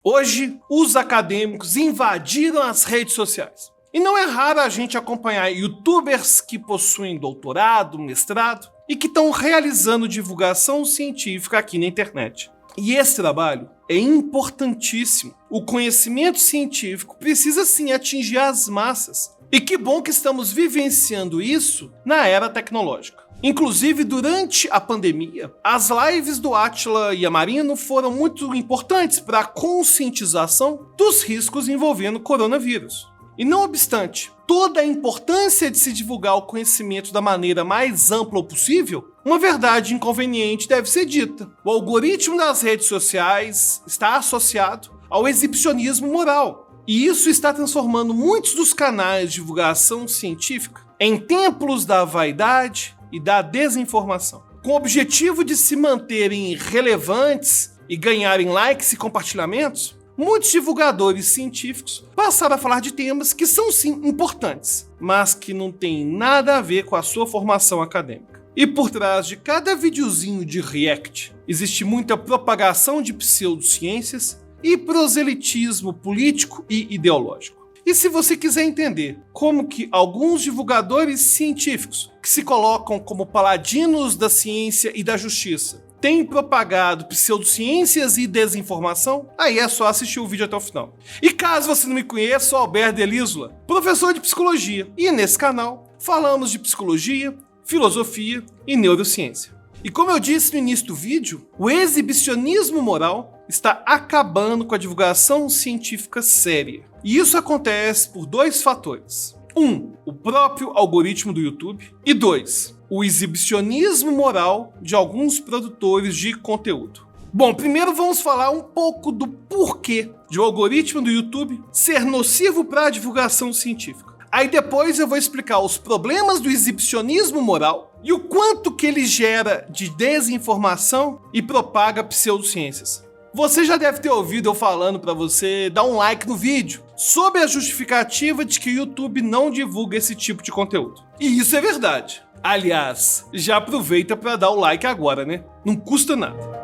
Hoje, os acadêmicos invadiram as redes sociais. E não é raro a gente acompanhar youtubers que possuem doutorado, mestrado e que estão realizando divulgação científica aqui na internet. E esse trabalho é importantíssimo. O conhecimento científico precisa sim atingir as massas. E que bom que estamos vivenciando isso na era tecnológica. Inclusive, durante a pandemia, as lives do Átila Yamarino foram muito importantes para a conscientização dos riscos envolvendo o coronavírus. E não obstante toda a importância de se divulgar o conhecimento da maneira mais ampla possível, uma verdade inconveniente deve ser dita. O algoritmo das redes sociais está associado ao exibicionismo moral. E isso está transformando muitos dos canais de divulgação científica em templos da vaidade e da desinformação. Com o objetivo de se manterem relevantes e ganharem likes e compartilhamentos, muitos divulgadores científicos passaram a falar de temas que são sim importantes, mas que não têm nada a ver com a sua formação acadêmica. E por trás de cada videozinho de react, existe muita propagação de pseudociências e proselitismo político e ideológico. E se você quiser entender como que alguns divulgadores científicos que se colocam como paladinos da ciência e da justiça têm propagado pseudociências e desinformação, aí é só assistir o vídeo até o final. E caso você não me conheça, sou Alberto Delísula, professor de psicologia, e nesse canal falamos de psicologia, filosofia e neurociência. E como eu disse no início do vídeo, o exibicionismo moral está acabando com a divulgação científica séria. E isso acontece por dois fatores. 1. O próprio algoritmo do YouTube. E 2. O exibicionismo moral de alguns produtores de conteúdo. Bom, primeiro vamos falar um pouco do porquê de o algoritmo do YouTube ser nocivo para a divulgação científica. Aí depois eu vou explicar os problemas do exibicionismo moral e o quanto que ele gera de desinformação e propaga pseudociências. Você já deve ter ouvido eu falando para você dar um like no vídeo, sob a justificativa de que o YouTube não divulga esse tipo de conteúdo. E isso é verdade. Aliás, já aproveita para dar o like agora, né? Não custa nada.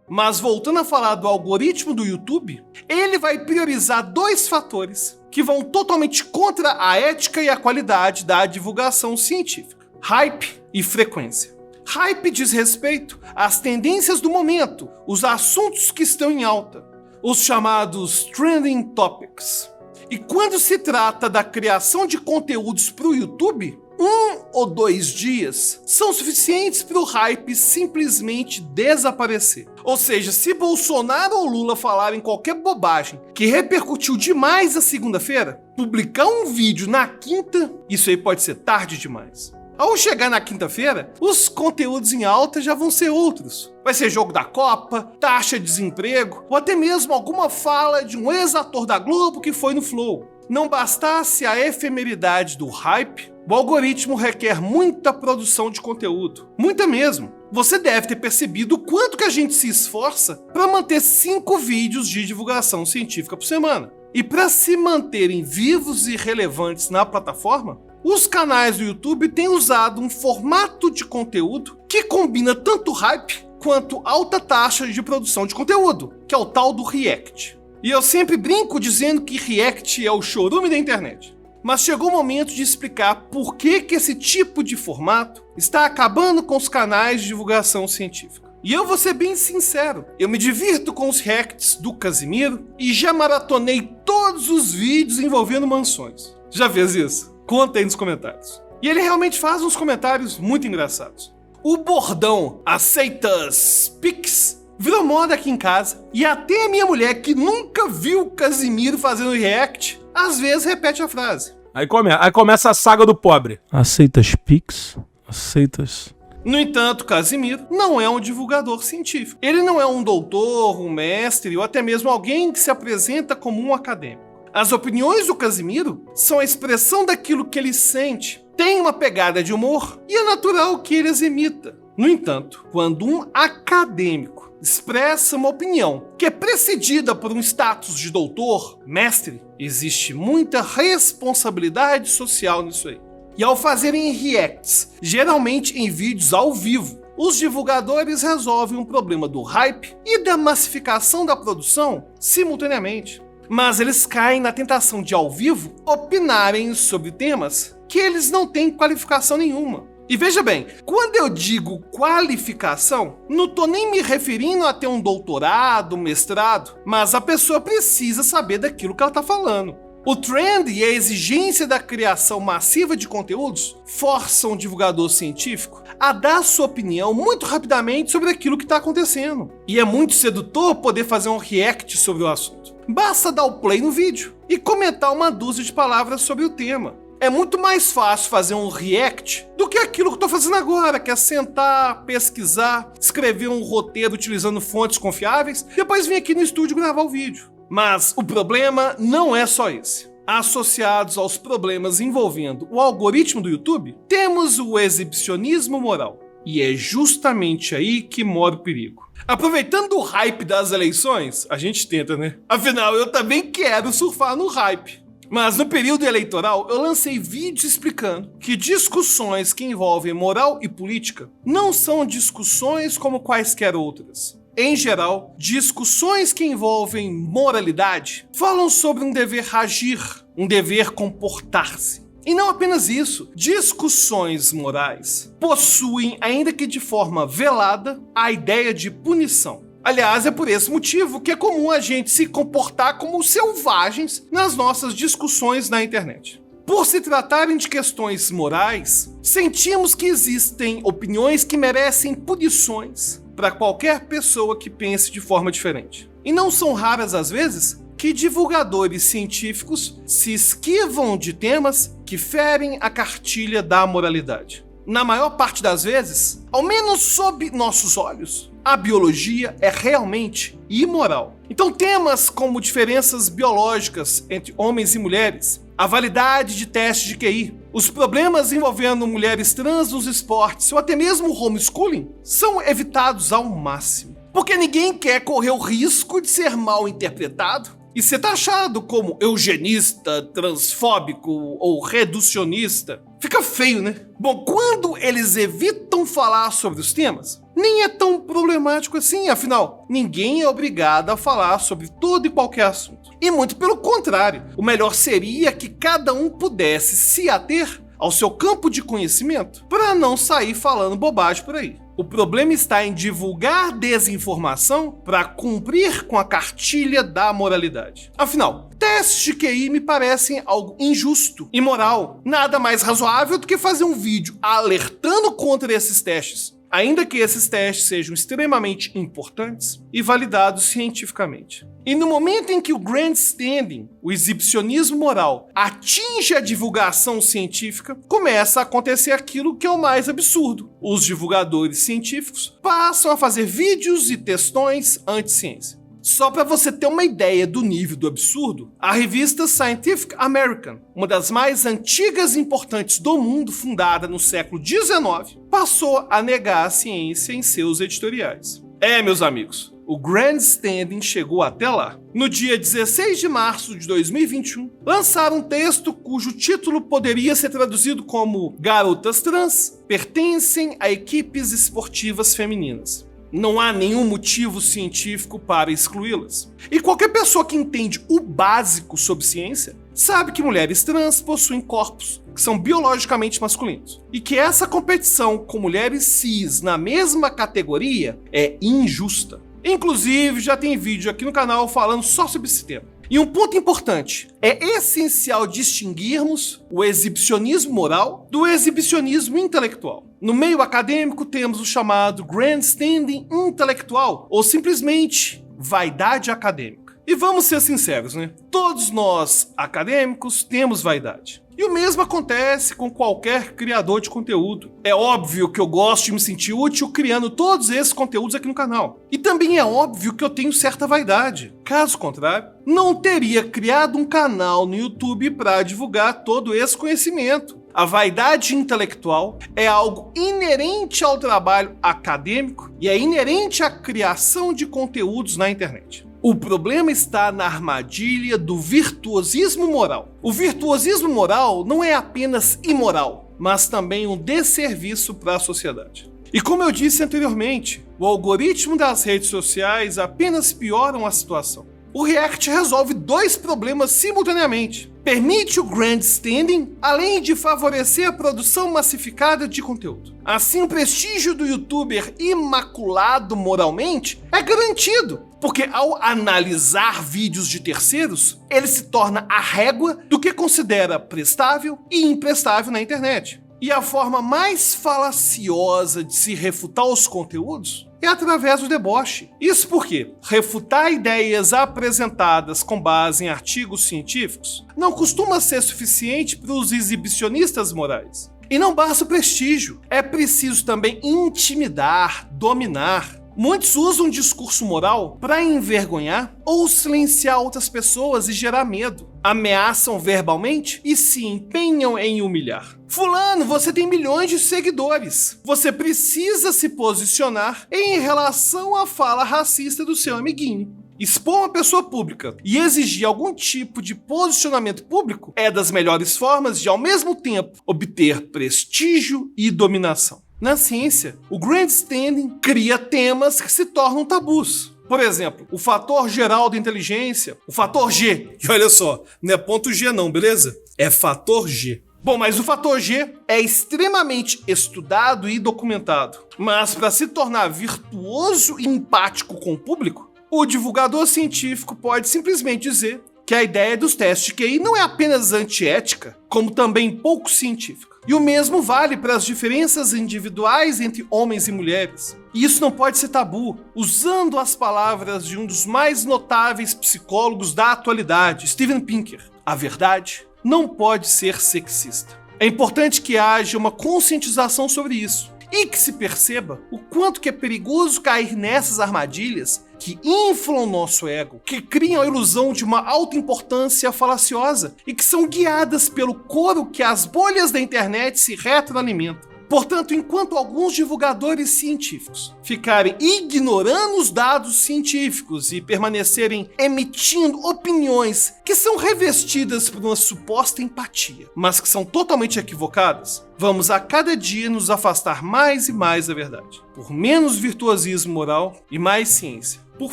Mas voltando a falar do algoritmo do YouTube, ele vai priorizar dois fatores que vão totalmente contra a ética e a qualidade da divulgação científica: hype e frequência. Hype diz respeito às tendências do momento, os assuntos que estão em alta, os chamados trending topics. E quando se trata da criação de conteúdos para o YouTube, 1 ou 2 dias são suficientes para o hype simplesmente desaparecer. Ou seja, se Bolsonaro ou Lula falarem qualquer bobagem que repercutiu demais na segunda-feira, publicar um vídeo na quinta, isso aí pode ser tarde demais. Ao chegar na quinta-feira, os conteúdos em alta já vão ser outros. Vai ser jogo da Copa, taxa de desemprego, ou até mesmo alguma fala de um ex-ator da Globo que foi no Flow. Não bastasse a efemeridade do hype, o algoritmo requer muita produção de conteúdo. Muita mesmo. Você deve ter percebido o quanto que a gente se esforça para manter 5 vídeos de divulgação científica por semana. E para se manterem vivos e relevantes na plataforma, os canais do YouTube têm usado um formato de conteúdo que combina tanto hype quanto alta taxa de produção de conteúdo, que é o tal do react. E eu sempre brinco dizendo que react é o chorume da internet. Mas chegou o momento de explicar por que esse tipo de formato está acabando com os canais de divulgação científica. E eu vou ser bem sincero, eu me divirto com os reacts do Casimiro e já maratonei todos os vídeos envolvendo mansões. Já fez isso? Conta aí nos comentários. E ele realmente faz uns comentários muito engraçados. O bordão "aceitas Pix" virou moda aqui em casa, e até a minha mulher, que nunca viu o Casimiro fazendo react, às vezes repete a frase. Aí começa a saga do pobre. Aceitas Pix? Aceitas... No entanto, Casimiro não é um divulgador científico. Ele não é um doutor, um mestre ou até mesmo alguém que se apresenta como um acadêmico. As opiniões do Casimiro são a expressão daquilo que ele sente, tem uma pegada de humor e é natural que ele as imita. No entanto, quando um acadêmico expressa uma opinião que é precedida por um status de doutor, mestre, existe muita responsabilidade social nisso aí. E ao fazerem reacts, geralmente em vídeos ao vivo, os divulgadores resolvem um problema do hype e da massificação da produção simultaneamente. Mas eles caem na tentação de, ao vivo, opinarem sobre temas que eles não têm qualificação nenhuma. E veja bem, quando eu digo qualificação, não estou nem me referindo a ter um doutorado, um mestrado, mas a pessoa precisa saber daquilo que ela está falando. O trend e a exigência da criação massiva de conteúdos forçam o divulgador científico a dar sua opinião muito rapidamente sobre aquilo que está acontecendo. E é muito sedutor poder fazer um react sobre o assunto. Basta dar o play no vídeo e comentar uma dúzia de palavras sobre o tema. É muito mais fácil fazer um react do que aquilo que eu estou fazendo agora, que é sentar, pesquisar, escrever um roteiro utilizando fontes confiáveis, depois vir aqui no estúdio gravar o vídeo. Mas o problema não é só esse. Associados aos problemas envolvendo o algoritmo do YouTube, temos o exibicionismo moral. E é justamente aí que mora o perigo. Aproveitando o hype das eleições, a gente tenta, né? Afinal, eu também quero surfar no hype. Mas no período eleitoral, eu lancei vídeos explicando que discussões que envolvem moral e política não são discussões como quaisquer outras. Em geral, discussões que envolvem moralidade falam sobre um dever agir, um dever comportar-se. E não apenas isso, discussões morais possuem, ainda que de forma velada, a ideia de punição. Aliás, é por esse motivo que é comum a gente se comportar como selvagens nas nossas discussões na internet. Por se tratarem de questões morais, sentimos que existem opiniões que merecem punições para qualquer pessoa que pense de forma diferente. E não são raras as vezes que divulgadores científicos se esquivam de temas que ferem a cartilha da moralidade. Na maior parte das vezes, ao menos sob nossos olhos, a biologia é realmente imoral. Então temas como diferenças biológicas entre homens e mulheres, a validade de testes de QI, os problemas envolvendo mulheres trans nos esportes ou até mesmo o homeschooling são evitados ao máximo. Porque ninguém quer correr o risco de ser mal interpretado e ser taxado como eugenista, transfóbico ou reducionista. Fica feio, né? Bom, quando eles evitam falar sobre os temas, nem é tão problemático assim, afinal, ninguém é obrigado a falar sobre todo e qualquer assunto. E muito pelo contrário, o melhor seria que cada um pudesse se ater ao seu campo de conhecimento para não sair falando bobagem por aí. O problema está em divulgar desinformação para cumprir com a cartilha da moralidade. Afinal, testes de QI me parecem algo injusto, imoral. Nada mais razoável do que fazer um vídeo alertando contra esses testes, ainda que esses testes sejam extremamente importantes e validados cientificamente. E no momento em que o grandstanding, o exibicionismo moral, atinge a divulgação científica, começa a acontecer aquilo que é o mais absurdo. Os divulgadores científicos passam a fazer vídeos e textões anti-ciência. Só para você ter uma ideia do nível do absurdo, a revista Scientific American, uma das mais antigas e importantes do mundo, fundada no século XIX, passou a negar a ciência em seus editoriais. Meus amigos, o grandstanding chegou até lá. No dia 16 de março de 2021, lançaram um texto cujo título poderia ser traduzido como "Garotas trans pertencem a equipes esportivas femininas. Não há nenhum motivo científico para excluí-las." E qualquer pessoa que entende o básico sobre ciência sabe que mulheres trans possuem corpos que são biologicamente masculinos e que essa competição com mulheres cis na mesma categoria é injusta. Inclusive, já tem vídeo aqui no canal falando só sobre esse tema. E um ponto importante, é essencial distinguirmos o exibicionismo moral do exibicionismo intelectual. No meio acadêmico temos o chamado grandstanding intelectual, ou simplesmente vaidade acadêmica. E vamos ser sinceros, né? Todos nós, acadêmicos, temos vaidade. E o mesmo acontece com qualquer criador de conteúdo. É óbvio que eu gosto de me sentir útil criando todos esses conteúdos aqui no canal. E também é óbvio que eu tenho certa vaidade. Caso contrário, não teria criado um canal no YouTube para divulgar todo esse conhecimento. A vaidade intelectual é algo inerente ao trabalho acadêmico e é inerente à criação de conteúdos na internet. O problema está na armadilha do virtuosismo moral. O virtuosismo moral não é apenas imoral, mas também um desserviço para a sociedade. E como eu disse anteriormente, o algoritmo das redes sociais apenas pioram a situação. O React resolve 2 problemas simultaneamente. Permite o grandstanding, além de favorecer a produção massificada de conteúdo. Assim, o prestígio do youtuber imaculado moralmente é garantido, porque ao analisar vídeos de terceiros, ele se torna a régua do que considera prestável e imprestável na internet. E a forma mais falaciosa de se refutar os conteúdos é através do deboche. Isso porque refutar ideias apresentadas com base em artigos científicos não costuma ser suficiente para os exibicionistas morais. E não basta o prestígio, é preciso também intimidar, dominar. Muitos usam discurso moral para envergonhar ou silenciar outras pessoas e gerar medo. Ameaçam verbalmente e se empenham em humilhar. Fulano, você tem milhões de seguidores. Você precisa se posicionar em relação à fala racista do seu amiguinho. Expor uma pessoa pública e exigir algum tipo de posicionamento público é das melhores formas de, ao mesmo tempo, obter prestígio e dominação. Na ciência, o grandstanding cria temas que se tornam tabus. Por exemplo, o fator geral da inteligência, o fator G. E olha só, não é ponto G não, beleza? É fator G. Bom, mas o fator G é extremamente estudado e documentado. Mas para se tornar virtuoso e empático com o público, o divulgador científico pode simplesmente dizer que a ideia dos testes de QI não é apenas antiética, como também pouco científica. E o mesmo vale para as diferenças individuais entre homens e mulheres. E isso não pode ser tabu. Usando as palavras de um dos mais notáveis psicólogos da atualidade, Steven Pinker, a verdade não pode ser sexista. É importante que haja uma conscientização sobre isso e que se perceba o quanto que é perigoso cair nessas armadilhas que inflam o nosso ego, que criam a ilusão de uma autoimportância falaciosa e que são guiadas pelo coro que as bolhas da internet se retroalimentam. Portanto, enquanto alguns divulgadores científicos ficarem ignorando os dados científicos e permanecerem emitindo opiniões que são revestidas por uma suposta empatia, mas que são totalmente equivocadas, vamos a cada dia nos afastar mais e mais da verdade, por menos virtuosismo moral e mais ciência. Por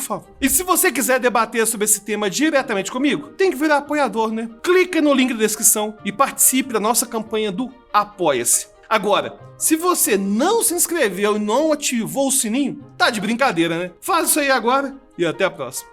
favor. E se você quiser debater sobre esse tema diretamente comigo, tem que virar apoiador, né? Clica no link da descrição e participe da nossa campanha do Apoia-se. Agora, se você não se inscreveu e não ativou o sininho, tá de brincadeira, né? Faz isso aí agora e até a próxima.